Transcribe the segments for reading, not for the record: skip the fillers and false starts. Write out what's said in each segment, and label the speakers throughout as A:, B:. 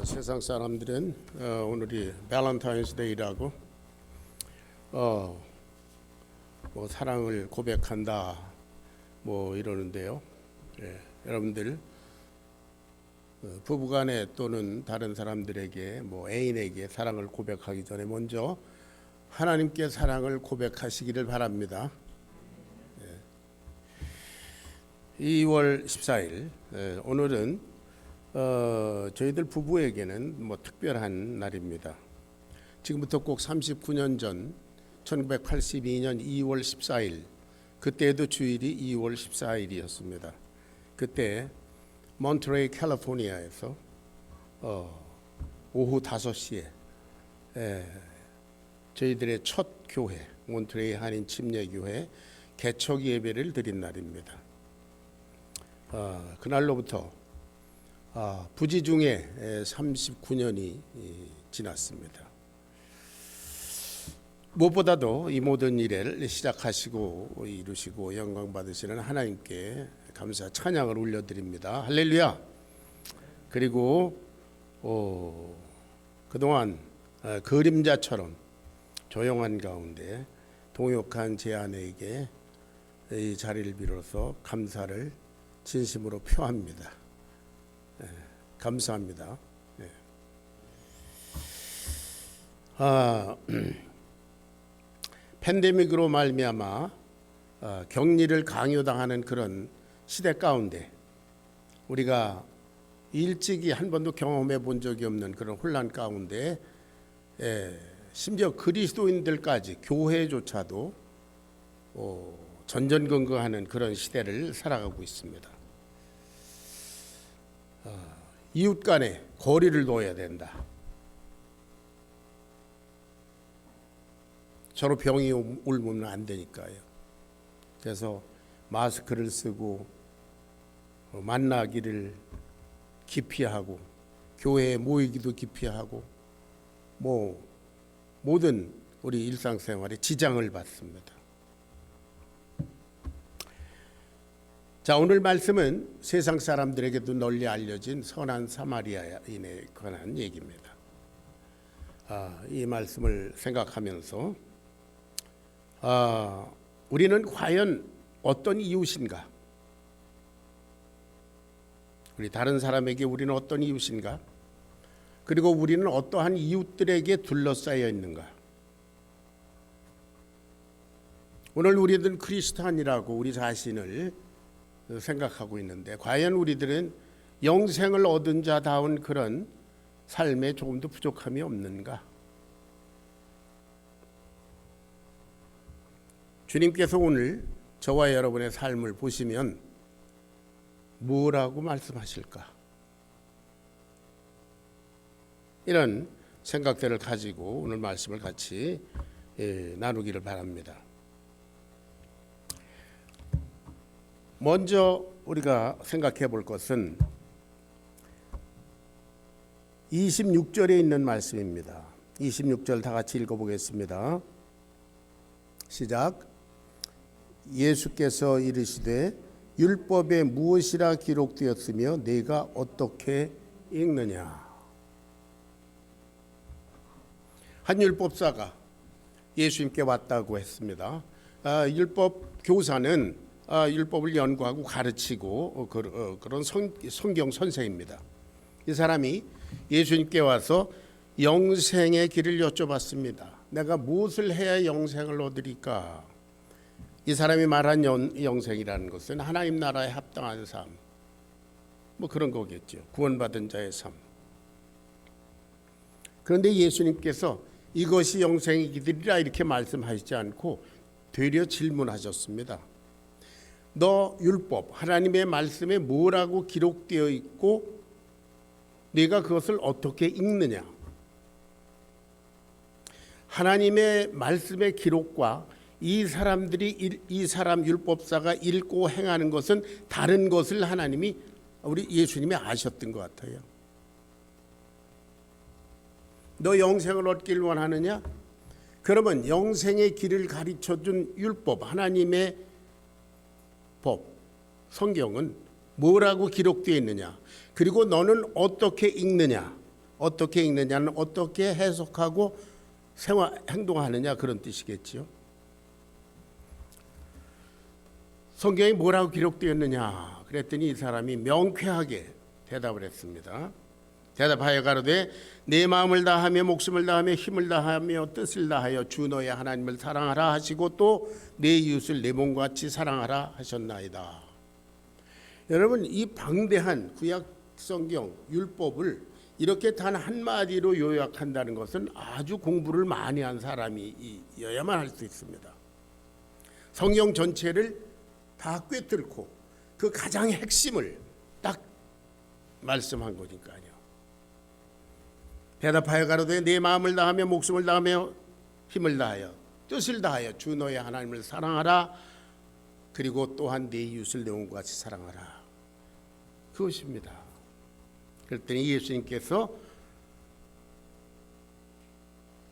A: 세상 사람들은 오늘이 발렌타인스데이라고 뭐 사랑을 고백한다 뭐 이러는데요. 여러분들 부부간에 또는 다른 사람들에게 뭐 애인에게 사랑을 고백하기 전에 먼저 하나님께 사랑을 고백하시기를 바랍니다. 2월 14일 오늘은 저희들 부부에게는 뭐 특별한 날입니다. 지금부터 꼭 39년 전 1982년 2월 14일 그때도 주일이 2월 14일이었습니다. 그때 몬트레이 캘리포니아에서 오후 5시에 저희들의 첫 교회 몬트레이 한인 침례교회 개척 예배를 드린 날입니다. 그날로부터 부지 중에 39년이 지났습니다. 무엇보다도 이 모든 일을 시작하시고 이루시고 영광 받으시는 하나님께 감사 찬양을 올려드립니다. 할렐루야. 그리고 그동안 그림자처럼 조용한 가운데 동역한 제 아내에게 이 자리를 빌어서 감사를 진심으로 표합니다. 감사합니다. 팬데믹으로 말미암아 격리를 강요당하는 그런 시대 가운데 우리가 일찍이 한 번도 경험해 본 적이 없는 그런 혼란 가운데 심지어 그리스도인들까지 교회조차도 전전긍긍하는 그런 시대를 살아가고 있습니다. 이웃 간에 거리를 둬야 된다. 서로 병이 옮으면 안 되니까요. 그래서 마스크를 쓰고 만나기를 기피하고 교회에 모이기도 기피하고 뭐 모든 우리 일상생활에 지장을 받습니다. 자, 오늘 말씀은 세상 사람들에게도 널리 알려진 선한 사마리아인에 관한 얘기입니다. 이 말씀을 생각하면서 우리는 과연 어떤 이웃인가? 우리 다른 사람에게 우리는 어떤 이웃인가? 그리고 우리는 어떠한 이웃들에게 둘러싸여 있는가? 오늘 우리들은 크리스찬이라고 우리 자신을 생각하고 있는데 과연 우리들은 영생을 얻은 자다운 그런 삶에 조금도 부족함이 없는가? 주님께서 오늘 저와 여러분의 삶을 보시면 뭐라고 말씀하실까? 이런 생각들을 가지고 오늘 말씀을 같이 나누기를 바랍니다. 먼저 우리가 생각해 볼 것은 26절에 있는 말씀입니다. 26절 다 같이 읽어보겠습니다. 시작. 예수께서 이르시되 율법에 무엇이라 기록되었으며 네가 어떻게 읽느냐. 한 율법사가 예수님께 왔다고 했습니다. 율법 교사는 율법을 연구하고 가르치고 그런 성경 선생입니다. 이 사람이 예수님께 와서 영생의 길을 여쭤봤습니다. 내가 무엇을 해야 영생을 얻으리까? 이 사람이 말한 영생이라는 것은 하나님 나라에 합당한 삶, 뭐 그런 거겠죠. 구원받은 자의 삶. 그런데 예수님께서 이것이 영생의 길이라 이렇게 말씀하시지 않고 되려 질문하셨습니다. 너 율법, 하나님의 말씀에 뭐라고 기록되어 있고 네가 그것을 어떻게 읽느냐? 하나님의 말씀의 기록과 이 사람 율법사가 읽고 행하는 것은 다른 것을 하나님이 우리 예수님이 아셨던 것 같아요. 너 영생을 얻길 원하느냐? 그러면 영생의 길을 가르쳐준 율법, 하나님의 법, 성경은 뭐라고 기록되어 있느냐, 그리고 너는 어떻게 읽느냐, 어떻게 읽느냐는 어떻게 해석하고 행동하느냐 그런 뜻이겠지요. 성경에 뭐라고 기록되었느냐 그랬더니 이 사람이 명쾌하게 대답을 했습니다. 대답하여 가로되 내 마음을 다하며 목숨을 다하며 힘을 다하며 뜻을 다하여 주 너의 하나님을 사랑하라 하시고 또 내 이웃을 내 몸과 같이 사랑하라 하셨나이다. 여러분, 이 방대한 구약 성경 율법을 이렇게 단 한마디로 요약한다는 것은 아주 공부를 많이 한 사람이어야만 할 수 있습니다. 성경 전체를 다 꿰뚫고 그 가장 핵심을 딱 말씀한 거니까요. 대답하여 가로되 내 마음을 다하며 목숨을 다하며 힘을 다하여 뜻을 다하여 주 너의 하나님을 사랑하라. 그리고 또한 내 이웃을 내 몸과 같이 사랑하라. 그것입니다. 그랬더니 예수님께서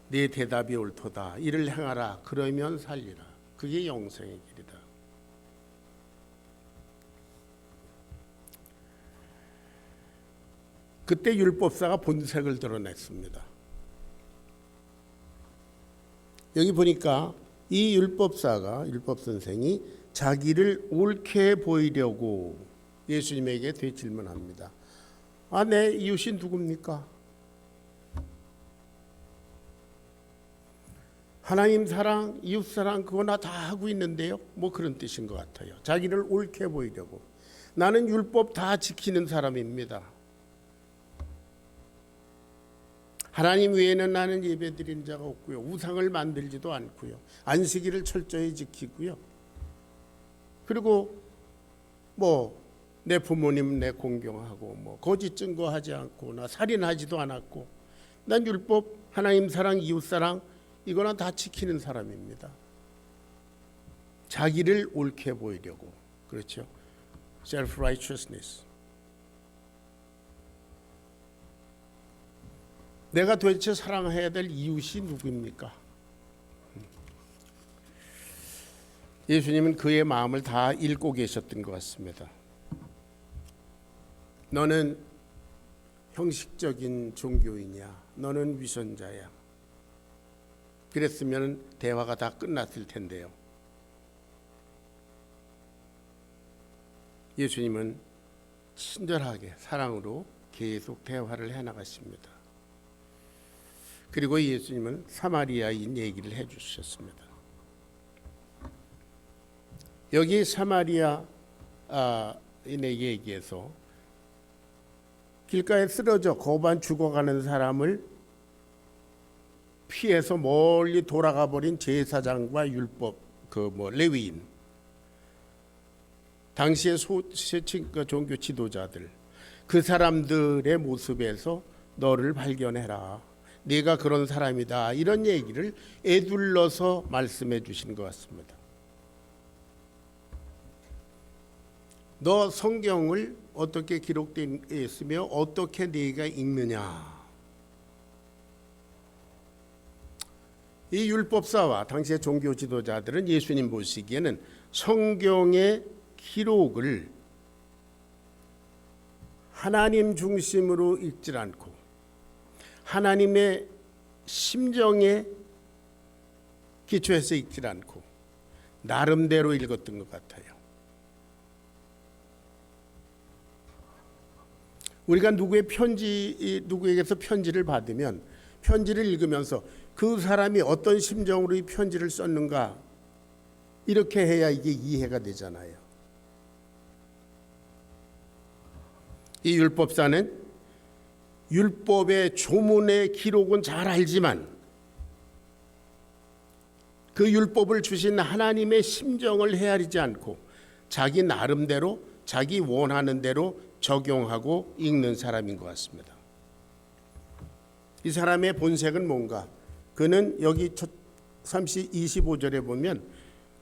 A: 내 대답이 옳도다. 이를 행하라. 그러면 살리라. 그게 영생의 길이다. 그때 율법사가 본색을 드러냈습니다. 여기 보니까 이 율법 선생이 자기를 옳게 보이려고 예수님에게 되질문합니다. 내 이웃이 누굽니까? 하나님 사랑, 이웃 사랑 그거 나 다 하고 있는데요. 뭐 그런 뜻인 것 같아요. 자기를 옳게 보이려고. 나는 율법 다 지키는 사람입니다. 하나님 외에는 나는 예배드린 자가 없고요. 우상을 만들지도 않고요. 안식일을 철저히 지키고요. 그리고 내 부모님 내 공경하고 거짓 증거하지 않고 나 살인하지도 않았고 난 율법 하나님 사랑 이웃 사랑 이거나 다 지키는 사람입니다. 자기를 옳게 보이려고. 그렇죠? self-righteousness. 내가 도대체 사랑해야 될 이웃이 누구입니까? 예수님은 그의 마음을 다 읽고 계셨던 것 같습니다. 너는 형식적인 종교이냐? 너는 위선자야? 그랬으면 대화가 다 끝났을 텐데요. 예수님은 친절하게 사랑으로 계속 대화를 해나가십니다. 그리고 예수님은 사마리아인 얘기를 해주셨습니다. 여기 사마리아인의 얘기에서 길가에 쓰러져 거반 죽어가는 사람을 피해서 멀리 돌아가 버린 제사장과 율법 레위인, 당시의 종교 지도자들, 그 사람들의 모습에서 너를 발견해라. 네가 그런 사람이다. 이런 얘기를 에둘러서 말씀해 주신 것 같습니다. 너 성경을 어떻게 기록되어 있으며 어떻게 네가 읽느냐. 이 율법사와 당시의 종교 지도자들은 예수님 보시기에는 성경의 기록을 하나님 중심으로 읽지 않고 하나님의 심정에 기초해서 읽지 않고 나름대로 읽었던 것 같아요. 우리가 누구에게서 편지를 받으면 편지를 읽으면서 그 사람이 어떤 심정으로 이 편지를 썼는가 이렇게 해야 이게 이해가 되잖아요. 이 율법사는 율법의 조문의 기록은 잘 알지만 그 율법을 주신 하나님의 심정을 헤아리지 않고 자기 나름대로 자기 원하는 대로 적용하고 읽는 사람인 것 같습니다. 이 사람의 본색은 뭔가? 그는 여기 25절에 보면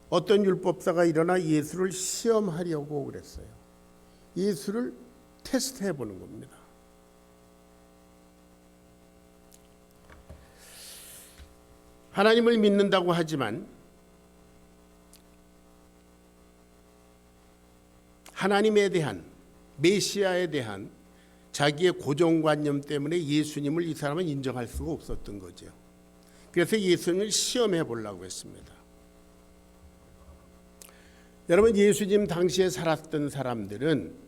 A: 어떤 율법사가 일어나 예수를 시험하려고 그랬어요. 예수를 테스트해 보는 겁니다. 하나님을 믿는다고 하지만 하나님에 대한 메시아에 대한 자기의 고정관념 때문에 예수님을 이 사람은 인정할 수가 없었던 거죠. 그래서 예수님을 시험해 보려고 했습니다. 여러분, 예수님 당시에 살았던 사람들은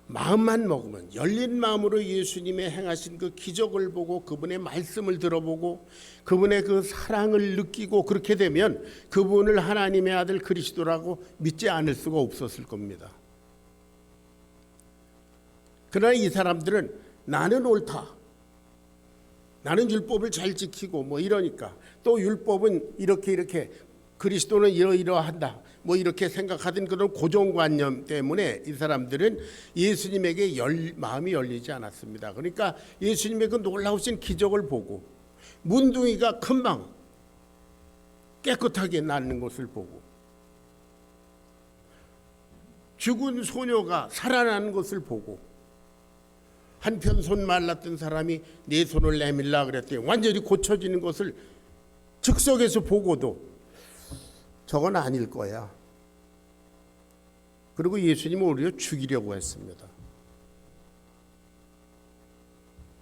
A: 마음만 먹으면, 열린 마음으로 예수님의 행하신 그 기적을 보고 그분의 말씀을 들어보고 그분의 그 사랑을 느끼고 그렇게 되면 그분을 하나님의 아들 그리스도라고 믿지 않을 수가 없었을 겁니다. 그러나 이 사람들은 나는 옳다, 나는 율법을 잘 지키고 뭐 이러니까, 또 율법은 이렇게 그리스도는 이러이러한다 뭐 이렇게 생각하던 그런 고정관념 때문에 이 사람들은 예수님에게 마음이 열리지 않았습니다. 그러니까 예수님의 그 놀라우신 기적을 보고 문둥이가 금방 깨끗하게 낫는 것을 보고 죽은 소녀가 살아나는 것을 보고, 한편 손 말랐던 사람이 내 손을 내밀라 그랬더니 완전히 고쳐지는 것을 즉석에서 보고도 저건 아닐 거야. 그리고 예수님은 오히려 죽이려고 했습니다.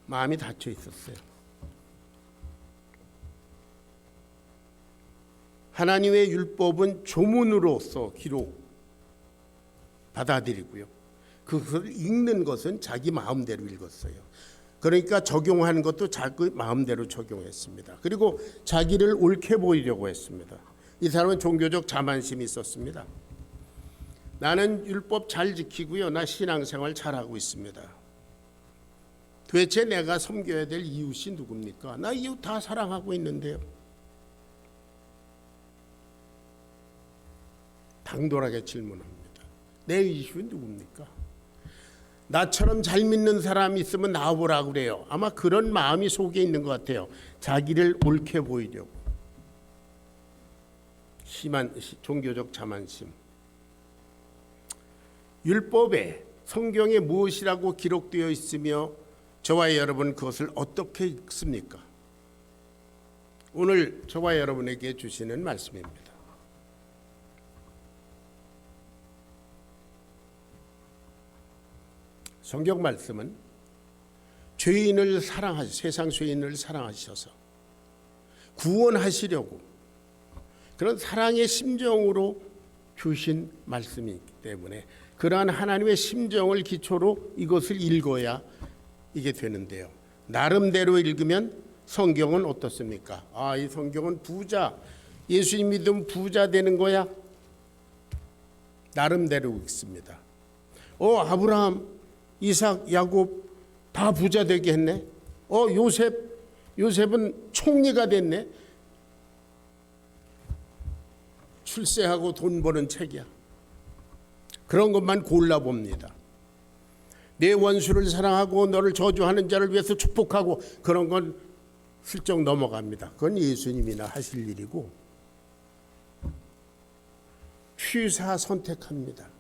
A: 마음이 닫혀 있었어요. 하나님의 율법은 조문으로서 기록 받아들이고요, 그것을 읽는 것은 자기 마음대로 읽었어요. 그러니까 적용하는 것도 자기 마음대로 적용했습니다. 그리고 자기를 옳게 보이려고 했습니다. 이 사람은 종교적 자만심이 있었습니다. 나는 율법 잘 지키고요, 나 신앙생활 잘하고 있습니다. 도대체 내가 섬겨야 될 이웃이 누굽니까? 나 이웃 다 사랑하고 있는데요. 당돌하게 질문합니다. 내 이웃이 누굽니까? 나처럼 잘 믿는 사람이 있으면 나와보라고 그래요. 아마 그런 마음이 속에 있는 것 같아요. 자기를 옳게 보이려고. 심한 종교적 자만심. 율법에, 성경에 무엇이라고 기록되어 있으며 저와 여러분 그것을 어떻게 읽습니까? 오늘 저와 여러분에게 주시는 말씀입니다. 성경 말씀은 죄인을 세상 죄인을 사랑하셔서 구원하시려고 그런 사랑의 심정으로 주신 말씀이기 때문에 그러한 하나님의 심정을 기초로 이것을 읽어야 이게 되는데요. 나름대로 읽으면 성경은 어떻습니까? 이 성경은 부자, 예수님 믿으면 부자 되는 거야. 나름대로 읽습니다. 아브라함, 이삭, 야곱 다 부자 되게 했네. 요셉은 총리가 됐네. 출세하고 돈 버는 책이야. 그런 것만 골라봅니다. 내 원수를 사랑하고 너를 저주하는 자를 위해서 축복하고 그런 건 슬쩍 넘어갑니다. 그건 예수님이나 하실 일이고, 취사 선택합니다.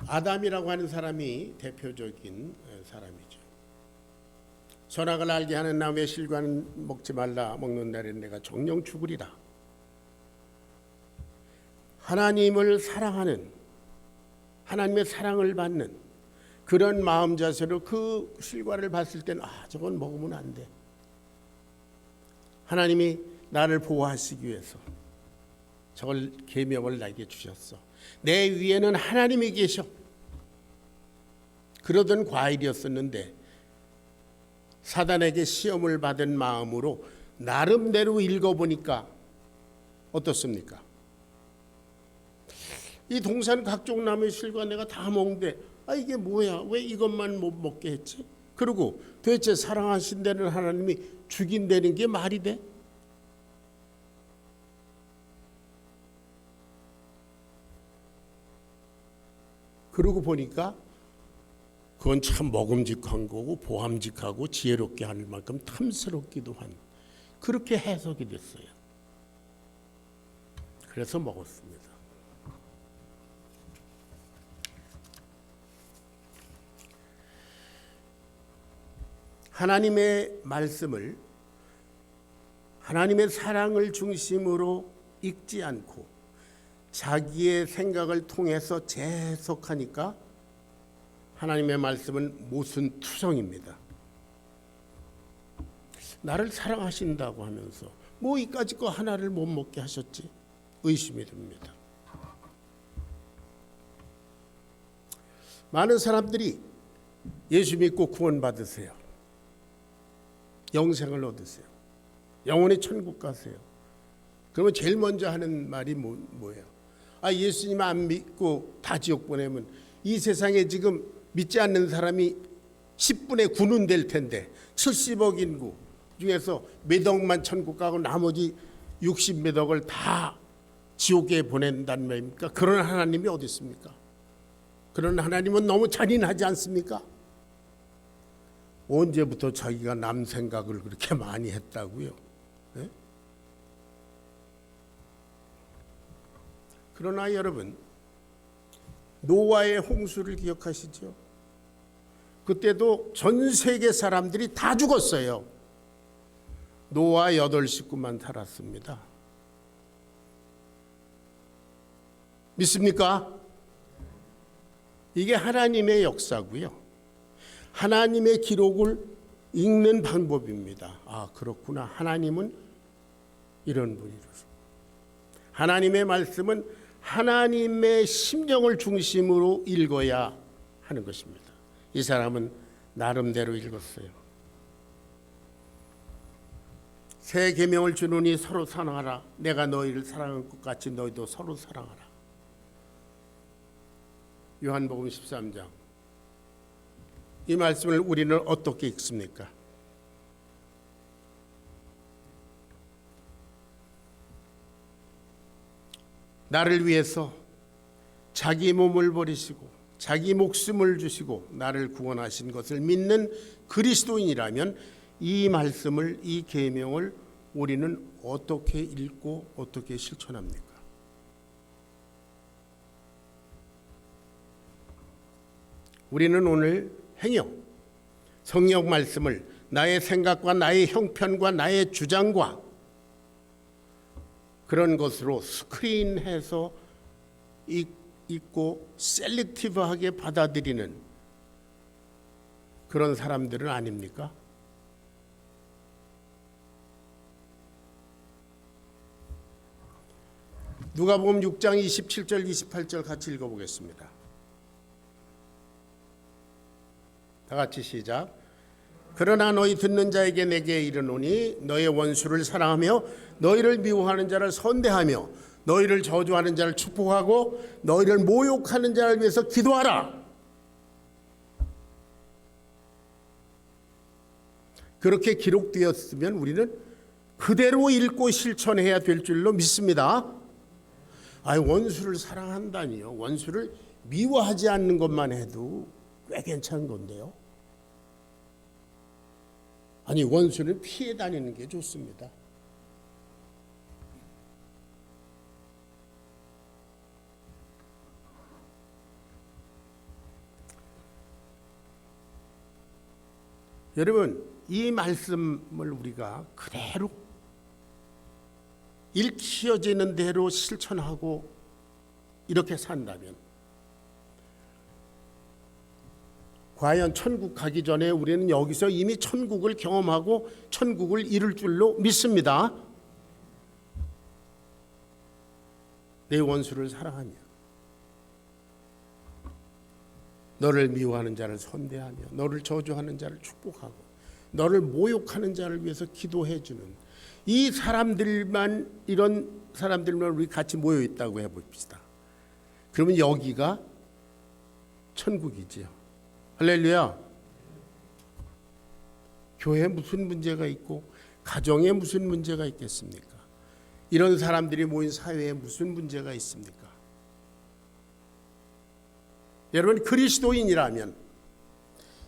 A: 아담이라고 하는 사람이 대표적인 사람이죠. 선악을 알게 하는 나무의 실과는 먹지 말라, 먹는 날에는 내가 정령 죽으리라. 하나님을 사랑하는, 하나님의 사랑을 받는 그런 마음 자세로 그 실과를 봤을 때는 저건 먹으면 안 돼. 하나님이 나를 보호하시기 위해서 저걸 계명을 나에게 주셨어. 내 위에는 하나님이 계셔. 그러던 과일이었었는데 사단에게 시험을 받은 마음으로 나름대로 읽어보니까 어떻습니까? 이 동산 각종 나무의 실과 내가 다 먹는데 이게 뭐야? 왜 이것만 못 먹게 했지? 그리고 도대체 사랑하신다는 하나님이 죽인다는 게 말이 돼? 그러고 보니까 그건 참 먹음직한 거고 보함직하고 지혜롭게 할 만큼 탐스럽기도 한, 그렇게 해석이 됐어요. 그래서 먹었습니다. 하나님의 말씀을, 하나님의 사랑을 중심으로 읽지 않고 자기의 생각을 통해서 재해석하니까 하나님의 말씀은 모순투성입니다. 나를 사랑하신다고 하면서 뭐 이까짓 거 하나를 못 먹게 하셨지? 의심이 듭니다. 많은 사람들이 예수 믿고 구원받으세요. 영생을 얻으세요. 영원히 천국 가세요. 그러면 제일 먼저 하는 말이 뭐예요? 예수님 안 믿고 다 지옥 보내면 이 세상에 지금 믿지 않는 사람이 10분의 9는 될 텐데 70억 인구 중에서 몇 억만 천국 가고 나머지 60몇 억을 다 지옥에 보낸다는 말입니까? 그런 하나님이 어디 있습니까? 그런 하나님은 너무 잔인하지 않습니까? 언제부터 자기가 남 생각을 그렇게 많이 했다고요? 네? 그러나 여러분, 노아의 홍수를 기억하시죠? 그때도 전 세계 사람들이 다 죽었어요. 노아 8식구만 살았습니다. 믿습니까? 이게 하나님의 역사고요. 하나님의 기록을 읽는 방법입니다. 그렇구나. 하나님은 이런 분이로서. 하나님의 말씀은 하나님의 심정을 중심으로 읽어야 하는 것입니다. 이 사람은 나름대로 읽었어요. 새 계명을 주노니 서로 사랑하라. 내가 너희를 사랑한 것 같이 너희도 서로 사랑하라. 요한복음 13장. 이 말씀을 우리는 어떻게 읽습니까? 나를 위해서 자기 몸을 버리시고 자기 목숨을 주시고 나를 구원하신 것을 믿는 그리스도인이라면 이 말씀을, 이 계명을 우리는 어떻게 읽고 어떻게 실천합니까? 우리는 오늘 행역, 성경 말씀을 나의 생각과 나의 형편과 나의 주장과 그런 것으로 스크린해서 읽고 셀렉티브하게 받아들이는 그런 사람들은 아닙니까? 누가복음 6장 27절 28절 같이 읽어보겠습니다. 다 같이 시작. 그러나 너희 듣는 자에게 내게 이르노니 너의 원수를 사랑하며 너희를 미워하는 자를 선대하며 너희를 저주하는 자를 축복하고 너희를 모욕하는 자를 위해서 기도하라. 그렇게 기록되었으면 우리는 그대로 읽고 실천해야 될 줄로 믿습니다. 원수를 사랑한다니요. 원수를 미워하지 않는 것만 해도 꽤 괜찮은 건데요. 원수를 피해 다니는 게 좋습니다. 여러분, 이 말씀을 우리가 그대로 읽혀지는 대로 실천하고 이렇게 산다면 과연 천국 가기 전에 우리는 여기서 이미 천국을 경험하고 천국을 이룰 줄로 믿습니다. 내 원수를 사랑하며 너를 미워하는 자를 선대하며 너를 저주하는 자를 축복하고 너를 모욕하는 자를 위해서 기도해 주는 이 사람들만, 이런 사람들만 우리 같이 모여 있다고 해봅시다. 그러면 여기가 천국이지요. 할렐루야. 교회에 무슨 문제가 있고 가정에 무슨 문제가 있겠습니까? 이런 사람들이 모인 사회에 무슨 문제가 있습니까? 여러분, 그리스도인이라면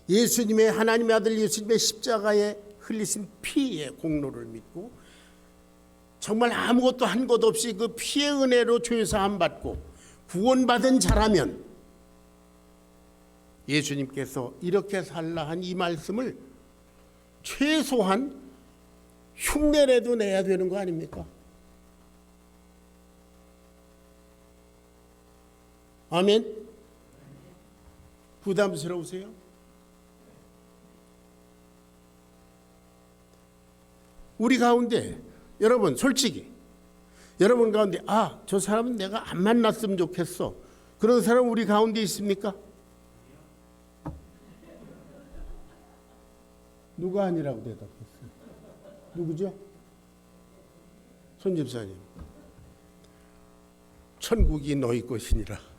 A: 예수님의, 하나님의 아들 예수님의 십자가에 흘리신 피의 공로를 믿고 정말 아무것도 한 것 없이 그 피의 은혜로 죄사함 받고 구원받은 자라면 예수님께서 이렇게 살라 한 이 말씀을 최소한 흉내라도 내야 되는 거 아닙니까? 아멘? 부담스러우세요? 우리 가운데 여러분 솔직히 여러분 가운데 저 사람은 내가 안 만났으면 좋겠어. 그런 사람 우리 가운데 있습니까? 누가 아니라고 대답했어요? 누구죠? 손 집사님. 천국이 너희 것이니라.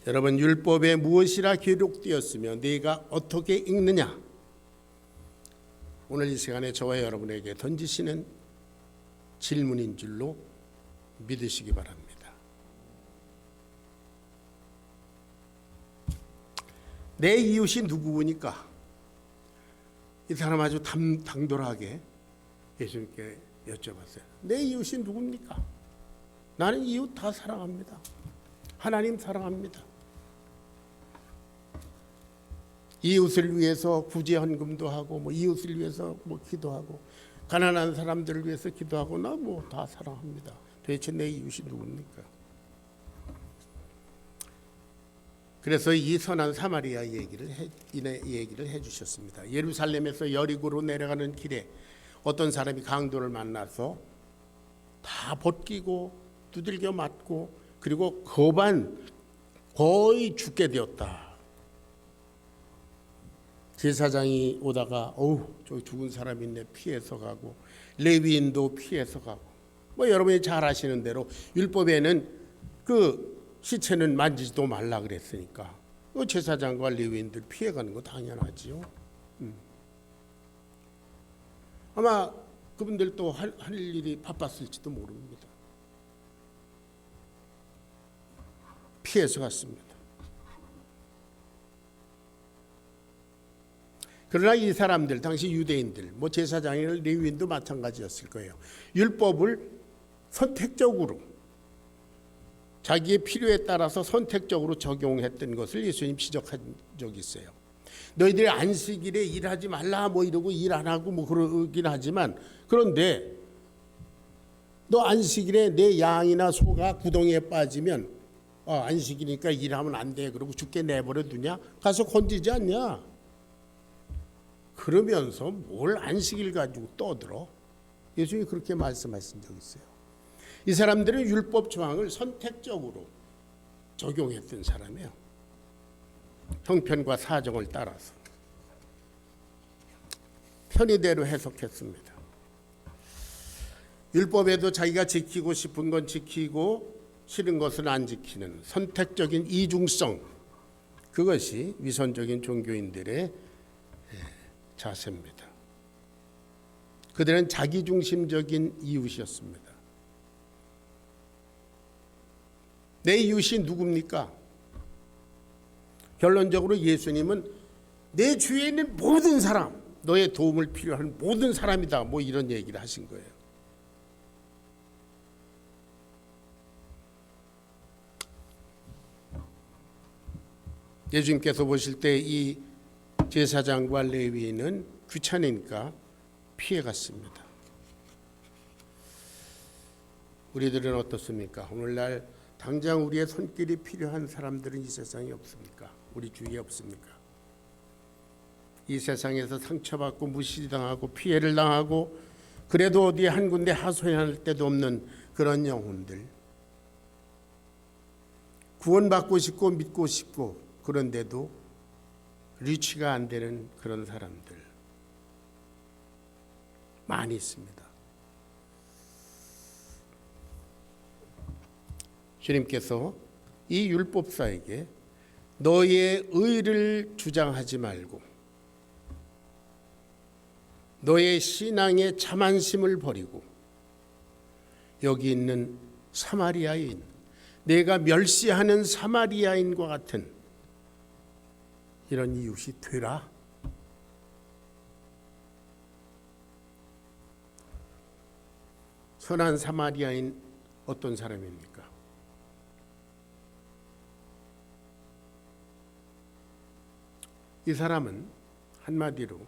A: 여러분 율법에 무엇이라 기록되었으며 네가 어떻게 읽느냐? 오늘 이 시간에 저와 여러분에게 던지시는 질문인 줄로 믿으시기 바랍니다. 내 이웃이 누구니까? 이 사람 아주 당돌하게 예수님께 여쭤봤어요. 내 이웃이 누굽니까? 나는 이웃 다 사랑합니다. 하나님 사랑합니다. 이웃을 위해서 구제헌금도 하고 이웃을 위해서 기도하고 가난한 사람들을 위해서 기도하고 나 다 사랑합니다. 도대체 내 이웃이 누굽니까? 그래서 이 선한 사마리아 얘기를 해주셨습니다. 예루살렘에서 여리고로 내려가는 길에 어떤 사람이 강도를 만나서 다 벗기고 두들겨 맞고 그리고 거의 죽게 되었다. 제사장이 오다가 저기 죽은 사람이 있네 피해서 가고 레위인도 피해서 가고 여러분이 잘 아시는 대로 율법에는 그 시체는 만지지도 말라 그랬으니까 제사장과 레위인들 피해가는 거 당연하지요. 아마 그분들도 할 일이 바빴을지도 모릅니다. 피해서 갔습니다. 그러나 이 사람들 당시 유대인들 제사장이나 레위인도 마찬가지였을 거예요. 율법을 선택적으로 자기의 필요에 따라서 선택적으로 적용했던 것을 예수님 지적한 적이 있어요. 너희들이 안식일에 일하지 말라 이러고 일 안 하고 그러긴 하지만 그런데 너 안식일에 내 양이나 소가 구덩이에 빠지면 안식일이니까 일하면 안 돼 그러고 죽게 내버려 두냐? 가서 건지지 않냐? 그러면서 뭘 안식일 가지고 떠들어? 예수님이 그렇게 말씀하신 적이 있어요. 이 사람들은 율법 조항을 선택적으로 적용했던 사람이에요. 형편과 사정을 따라서 편의대로 해석했습니다. 율법에도 자기가 지키고 싶은 건 지키고 싫은 것은 안 지키는 선택적인 이중성, 그것이 위선적인 종교인들의 자세입니다. 그들은 자기중심적인 이웃이었습니다. 내 이웃이 누굽니까? 결론적으로 예수님은 내 주위에 있는 모든 사람, 너의 도움을 필요한 모든 사람이다 이런 얘기를 하신 거예요. 예수님께서 보실 때 이 제사장과 레위인은 귀찮으니까 피해갔습니다. 우리들은 어떻습니까? 오늘날 당장 우리의 손길이 필요한 사람들은 이 세상에 없습니까? 우리 주위에 없습니까? 이 세상에서 상처받고 무시당하고 피해를 당하고 그래도 어디 한 군데 하소연할 데도 없는 그런 영혼들, 구원받고 싶고 믿고 싶고 그런데도 리치가 안 되는 그런 사람들 많이 있습니다. 주님께서 이 율법사에게 너의 의를 주장하지 말고 너의 신앙의 자만심을 버리고 여기 있는 사마리아인, 내가 멸시하는 사마리아인과 같은 이런 이웃이 되라. 선한 사마리아인 어떤 사람입니까? 이 사람은 한마디로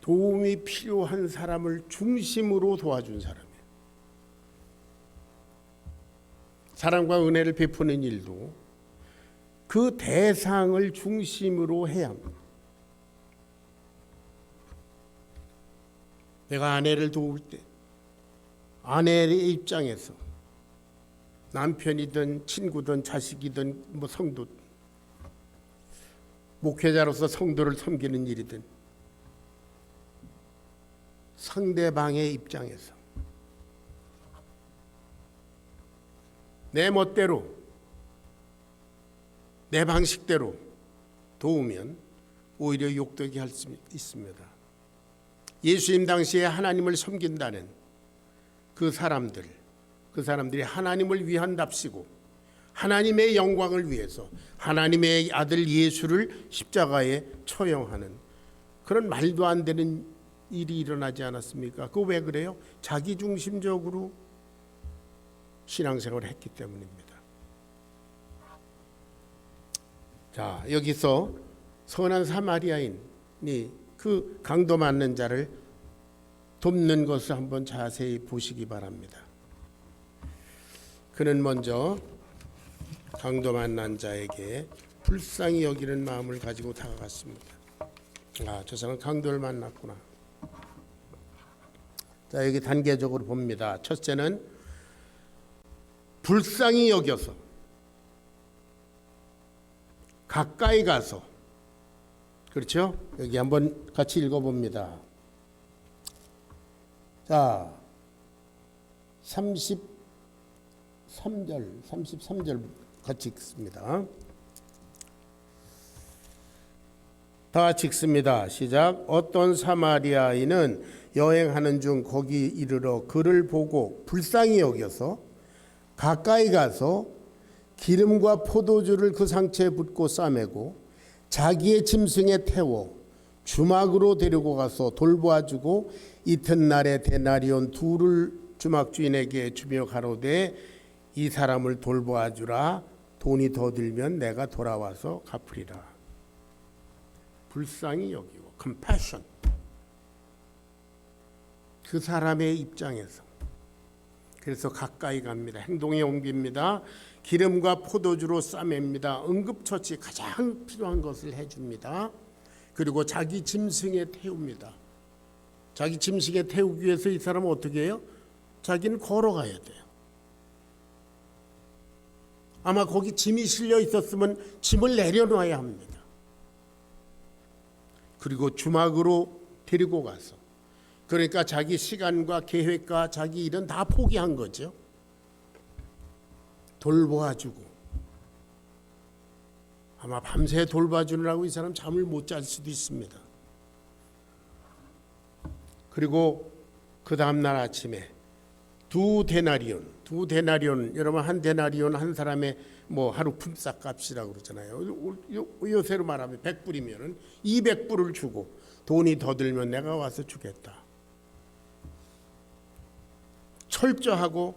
A: 도움이 필요한 사람을 중심으로 도와준 사람이에요. 사랑과 은혜를 베푸는 일도 그 대상을 중심으로 해야 합니다. 내가 아내를 도울 때 아내의 입장에서 남편이든 친구든 자식이든 뭐 성도, 목회자로서 성도를 섬기는 일이든 상대방의 입장에서 내 멋대로 내 방식대로 도우면 오히려 욕되게 할 수 있습니다. 예수님 당시에 하나님을 섬긴다는 그 사람들이 하나님을 위한답시고 하나님의 영광을 위해서 하나님의 아들 예수를 십자가에 처형하는 그런 말도 안 되는 일이 일어나지 않았습니까? 그거 왜 그래요? 자기중심적으로 신앙생활을 했기 때문입니다. 자, 여기서 선한 사마리아인이 그 강도 맞는 자를 돕는 것을 한번 자세히 보시기 바랍니다. 그는 먼저 강도 만난 자에게 불쌍히 여기는 마음을 가지고 다가갔습니다. 저 사람 강도를 만났구나. 자, 여기 단계적으로 봅니다. 첫째는 불쌍히 여겨서 가까이 가서, 그렇죠? 여기 한번 같이 읽어봅니다. 자, 33절 같이 읽습니다. 다 같이 읽습니다. 시작. 어떤 사마리아인은 여행하는 중 거기 이르러 그를 보고 불쌍히 여겨서 가까이 가서 기름과 포도주를 그 상처에 붓고 싸매고 자기의 짐승에 태워 주막으로 데리고 가서 돌보아주고 이튿날에 데나리온 둘을 주막주인에게 주며 가로되 이 사람을 돌보아주라. 돈이 더 들면 내가 돌아와서 갚으리라. 불쌍히 여기고 compassion. 그 사람의 입장에서 그래서 가까이 갑니다. 행동에 옮깁니다. 기름과 포도주로 싸맵니다. 응급처치 가장 필요한 것을 해줍니다. 그리고 자기 짐승에 태웁니다. 자기 짐승에 태우기 위해서 이 사람은 어떻게 해요? 자기는 걸어가야 돼요. 아마 거기 짐이 실려 있었으면 짐을 내려놔야 합니다. 그리고 주막으로 데리고 가서, 그러니까 자기 시간과 계획과 자기 일은 다 포기한 거죠. 돌보아주고, 아마 밤새 돌봐주느라고 이 사람 잠을 못 잘 수도 있습니다. 그리고 그 다음날 아침에 두 데나리온, 여러분 한 데나리온 한 사람의 뭐 하루 품삯 값이라고 그러잖아요. 요새로 말하면 100불이면은 200불을 주고 돈이 더 들면 내가 와서 주겠다. 철저하게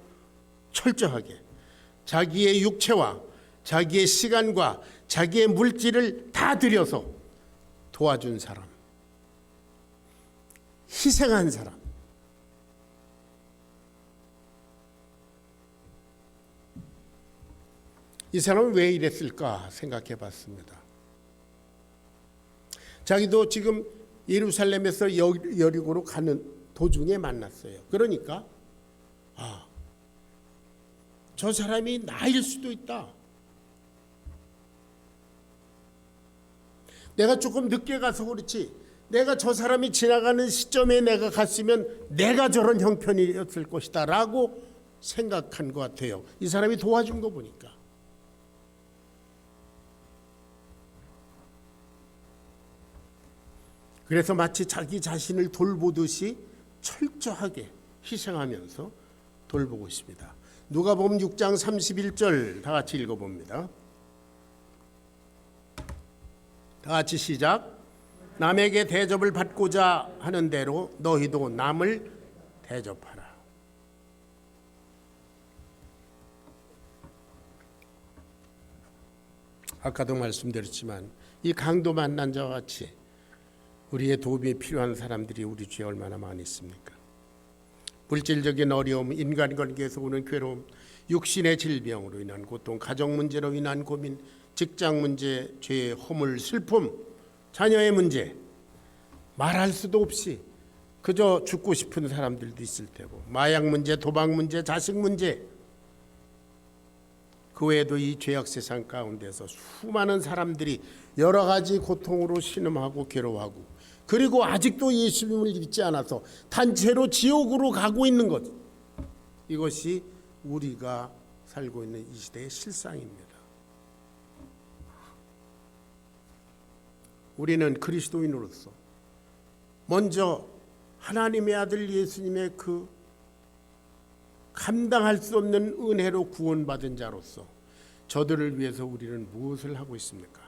A: 자기의 육체와 자기의 시간과 자기의 물질을 다 들여서 도와준 사람, 희생한 사람. 이 사람은 왜 이랬을까 생각해 봤습니다. 자기도 지금 예루살렘에서 여리고로 가는 도중에 만났어요. 그러니까 저 사람이 나일 수도 있다. 내가 조금 늦게 가서 그렇지, 내가 저 사람이 지나가는 시점에 내가 갔으면 내가 저런 형편이었을 것이다 라고 생각한 것 같아요. 이 사람이 도와준 거 보니까. 그래서 마치 자기 자신을 돌보듯이 철저하게 희생하면서 돌보고 있습니다. 누가복음 6장 31절 다 같이 읽어봅니다. 다 같이 시작. 남에게 대접을 받고자 하는 대로 너희도 남을 대접하라. 아까도 말씀드렸지만 이 강도 만난 자와 같이 우리의 도움이 필요한 사람들이 우리 주위에 얼마나 많이 있습니까? 물질적인 어려움, 인간관계에서 오는 괴로움, 육신의 질병으로 인한 고통, 가정 문제로 인한 고민, 직장 문제, 죄의 허물, 슬픔, 자녀의 문제, 말할 수도 없이 그저 죽고 싶은 사람들도 있을 테고, 마약 문제, 도박 문제, 자식 문제, 그 외에도 이 죄악 세상 가운데서 수많은 사람들이 여러 가지 고통으로 신음하고 괴로워하고, 그리고 아직도 예수님을 믿지 않아서 단체로 지옥으로 가고 있는 것, 이것이 우리가 살고 있는 이 시대의 실상입니다. 우리는 그리스도인으로서 먼저 하나님의 아들 예수님의 그 감당할 수 없는 은혜로 구원받은 자로서 저들을 위해서 우리는 무엇을 하고 있습니까?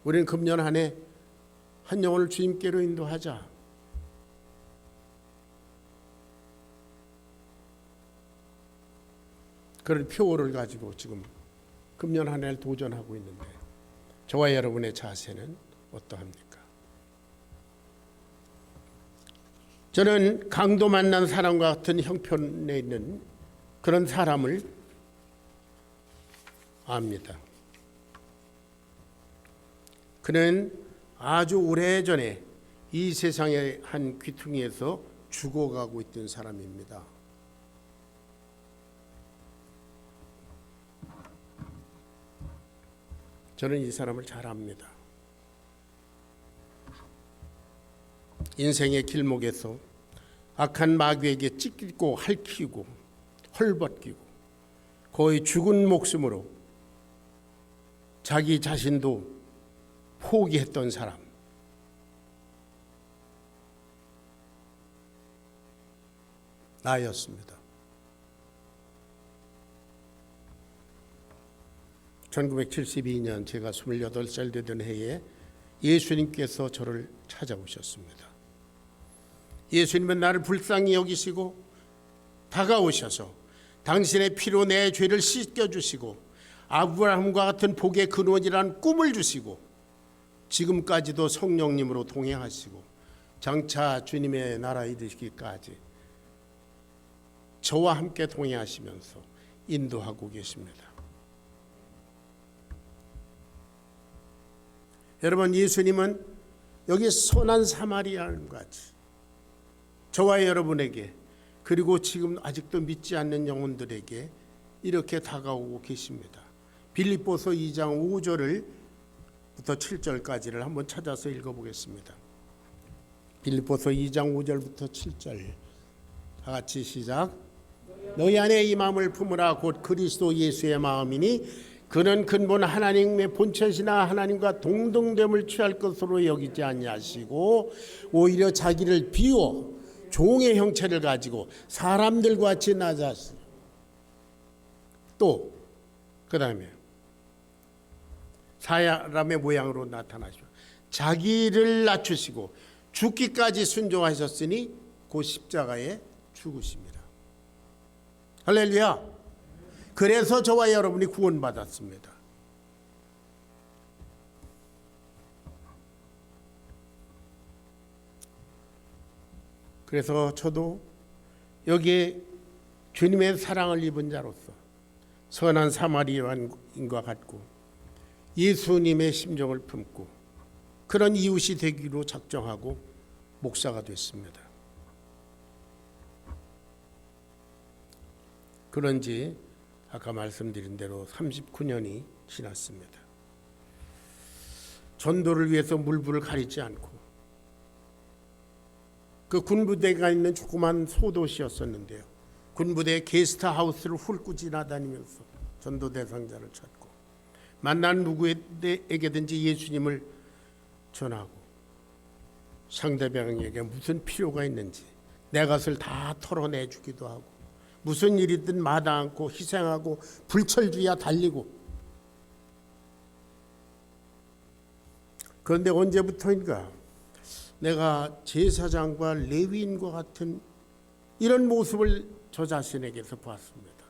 A: 우리는 금년 한 해 한 영혼을 주님께로 인도하자. 그런 표어를 가지고 지금 금년 한 해를 도전하고 있는데, 저와 여러분의 자세는 어떠합니까? 저는 강도 만난 사람과 같은 형편에 있는 그런 사람을 압니다. 그는 아주 오래전에 이 세상의 한 귀퉁이에서 죽어가고 있던 사람입니다. 저는 이 사람을 잘 압니다. 인생의 길목에서 악한 마귀에게 찢기고 핥히고 헐벗기고 거의 죽은 목숨으로 자기 자신도 포기했던 사람, 나였습니다. 1972년 제가 28살 되던 해에 예수님께서 저를 찾아오셨습니다. 예수님은 나를 불쌍히 여기시고 다가오셔서 당신의 피로 내 죄를 씻겨주시고 아브라함과 같은 복의 근원이라는 꿈을 주시고 지금까지도 성령님으로 동행하시고 장차 주님의 나라에 이르시기까지 저와 함께 동행하시면서 인도하고 계십니다. 여러분, 예수님은 여기 선한 사마리아인과 같이 저와 여러분에게, 그리고 지금 아직도 믿지 않는 영혼들에게 이렇게 다가오고 계십니다. 빌립보서 2장 5절부터 7절까지를 한번 찾아서 읽어보겠습니다. 빌립보서 2장 5절부터 7절 다 같이 시작. 너희 안에 이 마음을 품으라. 곧 그리스도 예수의 마음이니 그는 근본 하나님의 본체시나 하나님과 동등됨을 취할 것으로 여기지 아니하시고 오히려 자기를 비워 종의 형체를 가지고 사람들과 같이 낮아지고, 또 그 다음에 사람의 모양으로 나타나시고 자기를 낮추시고 죽기까지 순종하셨으니 그 십자가에 죽으십니다. 할렐루야. 그래서 저와 여러분이 구원받았습니다. 그래서 저도 여기에 주님의 사랑을 입은 자로서 선한 사마리아인과 같고 예수님의 심정을 품고 그런 이웃이 되기로 작정하고 목사가 됐습니다. 그런지 아까 말씀드린 대로 39년이 지났습니다. 전도를 위해서 물불을 가리지 않고 그 군부대가 있는 조그만 소도시였었는데요. 군부대의 게스트하우스를 훑고 지나다니면서 전도 대상자를 찾고 만난 누구에게든지 예수님을 전하고 상대방에게 무슨 필요가 있는지 내 것을 다 털어내주기도 하고 무슨 일이든 마다 않고 희생하고 불철주야 달리고. 그런데 언제부터인가 내가 제사장과 레위인과 같은 이런 모습을 저 자신에게서 보았습니다.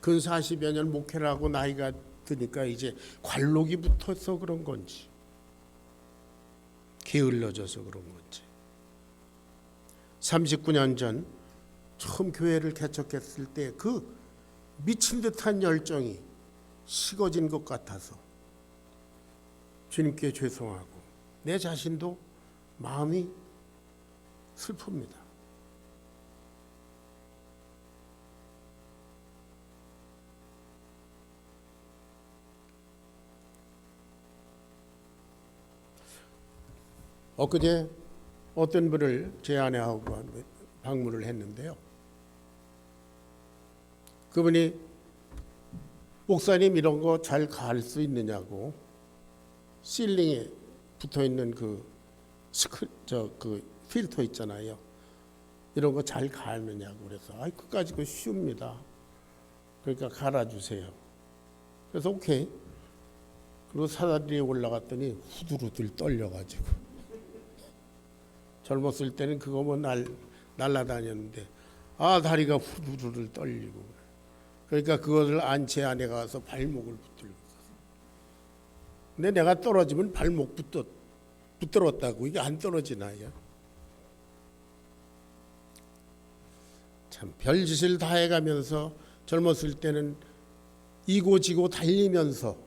A: 근 40여 년 목회를 하고 나이가 드니까 이제 관록이 붙어서 그런 건지 게을러져서 그런 건지 39년 전 처음 교회를 개척했을 때 그 미친 듯한 열정이 식어진 것 같아서 주님께 죄송하고 내 자신도 마음이 슬픕니다. 엊그제 어떤 분을 제 아내하고 방문을 했는데요. 그분이 목사님 이런 거 잘 갈 수 있느냐고 실링에 붙어 있는 그 필터 있잖아요. 이런 거 잘 가느냐고 그래서 그까지 그 쉬웁니다. 그러니까 갈아주세요. 그래서 오케이. 그리고 사다리에 올라갔더니 후들후들 떨려가지고 젊었을 때는 그거 뭐 날라다녔는데 다리가 후들후들 떨리고 그러니까 그것을 제 아내가 가서 발목을 붙들고 근데 내가 떨어지면 발목 붙들었다고 이게 안 떨어지나요? 참 별짓을 다 해가면서 젊었을 때는 이고지고 달리면서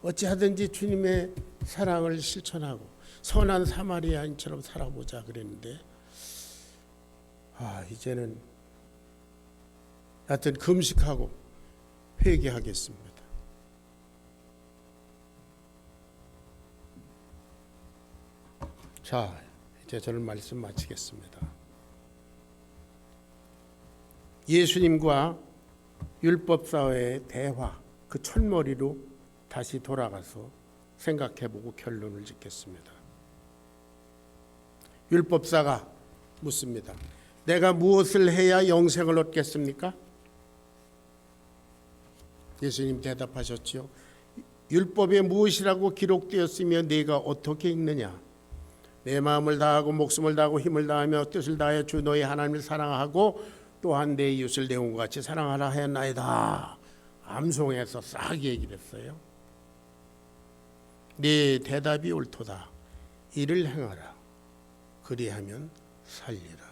A: 어찌하든지 주님의 사랑을 실천하고 선한 사마리아인처럼 살아보자 그랬는데 이제는 하여튼 금식하고 회개하겠습니다. 자, 이제 저는 말씀 마치겠습니다. 예수님과 율법사회의 대화, 그 첫머리로 다시 돌아가서 생각해보고 결론을 짓겠습니다. 율법사가 묻습니다. 내가 무엇을 해야 영생을 얻겠습니까? 예수님 대답하셨죠. 율법에 무엇이라고 기록되었으며 네가 어떻게 읽느냐? 내 마음을 다하고 목숨을 다하고 힘을 다하며 뜻을 다하여 주 너의 하나님을 사랑하고 또한 내 이웃을 내 몸과 같이 사랑하라 하였나이다. 암송해서 싹 얘기를 했어요. 네 대답이 옳도다. 이를 행하라. 그리하면 살리라.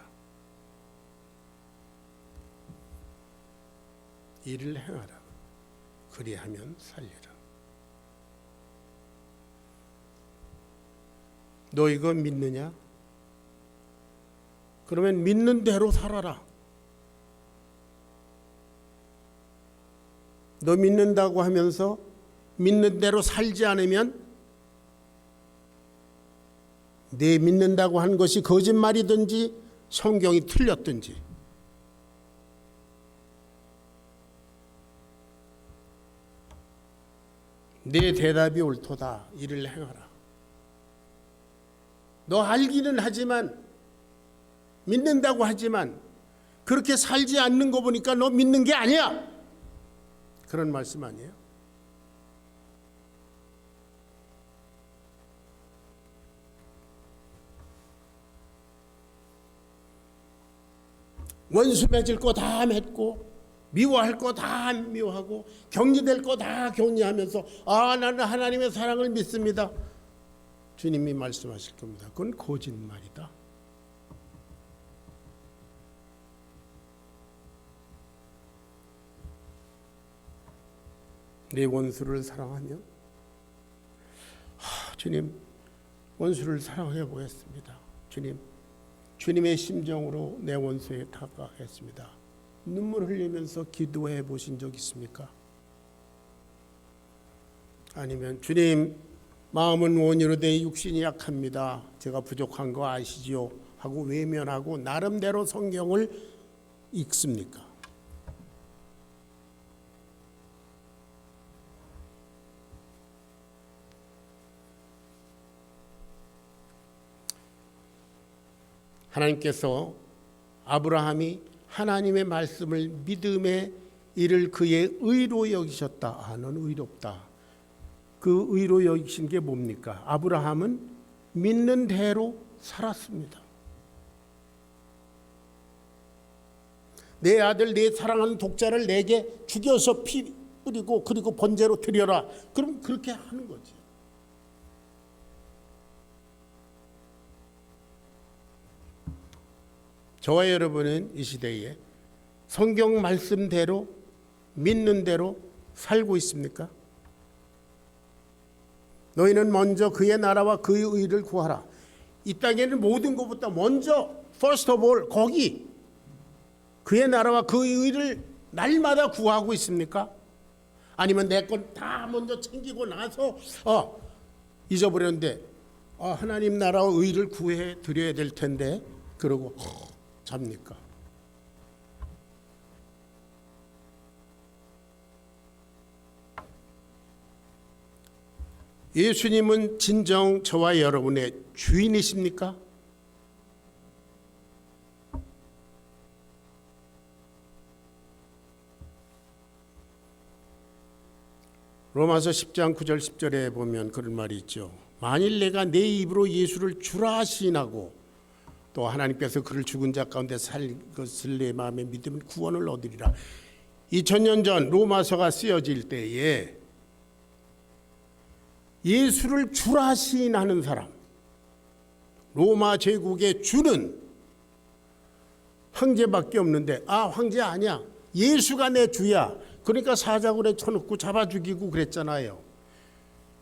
A: 이를 행하라. 그리하면 살리라. 너 이거 믿느냐? 그러면 믿는 대로 살아라. 너 믿는다고 하면서 믿는 대로 살지 않으면 내 믿는다고 한 것이 거짓말이든지 성경이 틀렸든지 내 대답이 옳도다. 이를 행하라. 너 알기는 하지만 믿는다고 하지만 그렇게 살지 않는 거 보니까 너 믿는 게 아니야. 그런 말씀 아니에요? 원수 맺을 거 다 맺고 미워할 거 다 미워하고 격리될 거 다 격리하면서 나는 하나님의 사랑을 믿습니다. 주님이 말씀하실 겁니다. 그건 거짓말이다. 내 원수를 사랑하며 주님 원수를 사랑해 보겠습니다. 주님의 심정으로 내 원수에 다가가겠습니다. 눈물 흘리면서 기도해 보신 적 있습니까? 아니면 주님 마음은 원이로 내 육신이 약합니다. 제가 부족한 거 아시지요? 하고 외면하고 나름대로 성경을 읽습니까? 하나님께서 아브라함이 하나님의 말씀을 믿음의 일을 그의 의로 여기셨다. 넌 의롭다. 그 의로 여기신 게 뭡니까? 아브라함은 믿는 대로 살았습니다. 내 아들 내 사랑하는 독자를 내게 죽여서 피 뿌리고 그리고 번제로 드려라. 그럼 그렇게 하는 거지. 저와 여러분은 이 시대에 성경 말씀대로 믿는 대로 살고 있습니까? 너희는 먼저 그의 나라와 그의 의를 구하라. 이 땅에는 모든 것보다 먼저 first of all 거기 그의 나라와 그의 의를 날마다 구하고 있습니까? 아니면 내 건 다 먼저 챙기고 나서 잊어버렸는데 하나님 나라와 의를 구해 드려야 될 텐데 그러고 잡니까? 예수님은 진정 저와 여러분의 주인이십니까? 로마서 10장 9절 10절에 보면 그런 말이 있죠. 만일 내가 내 입으로 예수를 주라 시인하고 또 하나님께서 그를 죽은 자 가운데 살 것을 내 마음에 믿으면 구원을 얻으리라. 2000년 전 로마서가 쓰여질 때에 예수를 주라 시인하는 사람, 로마 제국의 주는 황제밖에 없는데 황제 아니야. 예수가 내 주야. 그러니까 사자굴에 쳐놓고 잡아 죽이고 그랬잖아요.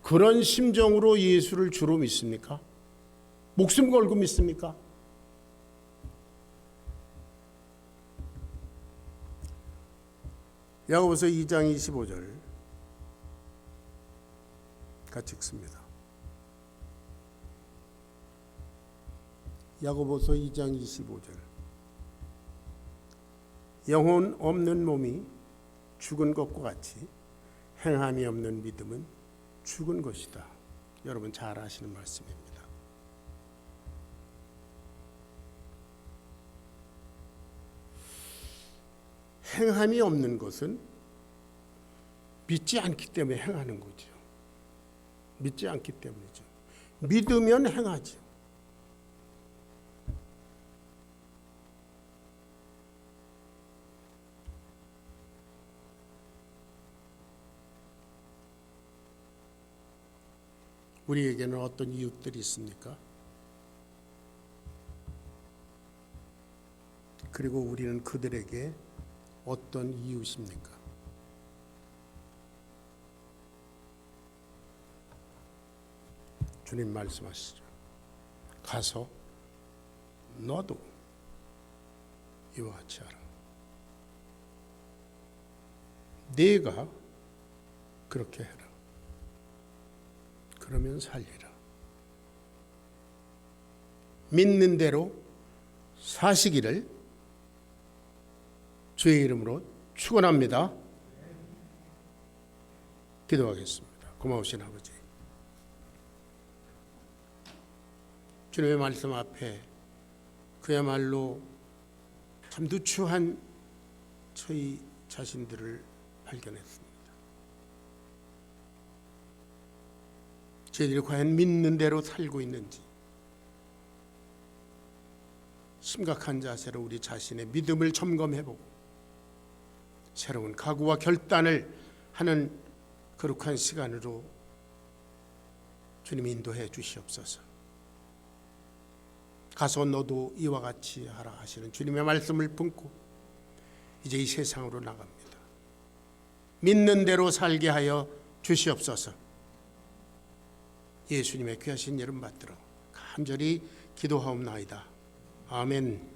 A: 그런 심정으로 예수를 주로 믿습니까? 목숨 걸고 믿습니까? 야고보서 2장 25절 같이 읽습니다. 야고보서 2장 25절 영혼 없는 몸이 죽은 것과 같이 행함이 없는 믿음은 죽은 것이다. 여러분 잘 아시는 말씀입니다. 행함이 없는 것은 믿지 않기 때문에 행하는 거죠. 믿지 않기 때문이죠. 믿으면 행하죠. 우리에게는 어떤 이웃들이 있습니까? 그리고 우리는 그들에게 어떤 이웃입니까? 주님 말씀하시죠. 가서 너도 이와 같이 하라. 네가 그렇게 해라. 그러면 살리라. 믿는 대로 사시기를 주의 이름으로 축원합니다. 기도하겠습니다. 고마우신 아버지, 주님의 말씀 앞에 그야말로 참 누추한 저희 자신들을 발견했습니다. 저희들이 과연 믿는 대로 살고 있는지 심각한 자세로 우리 자신의 믿음을 점검해보고 새로운 각오와 결단을 하는 거룩한 시간으로 주님 인도해 주시옵소서. 가서 너도 이와 같이 하라 하시는 주님의 말씀을 품고 이제 이 세상으로 나갑니다. 믿는 대로 살게 하여 주시옵소서. 예수님의 귀하신 이름 받들어 간절히 기도하옵나이다. 아멘.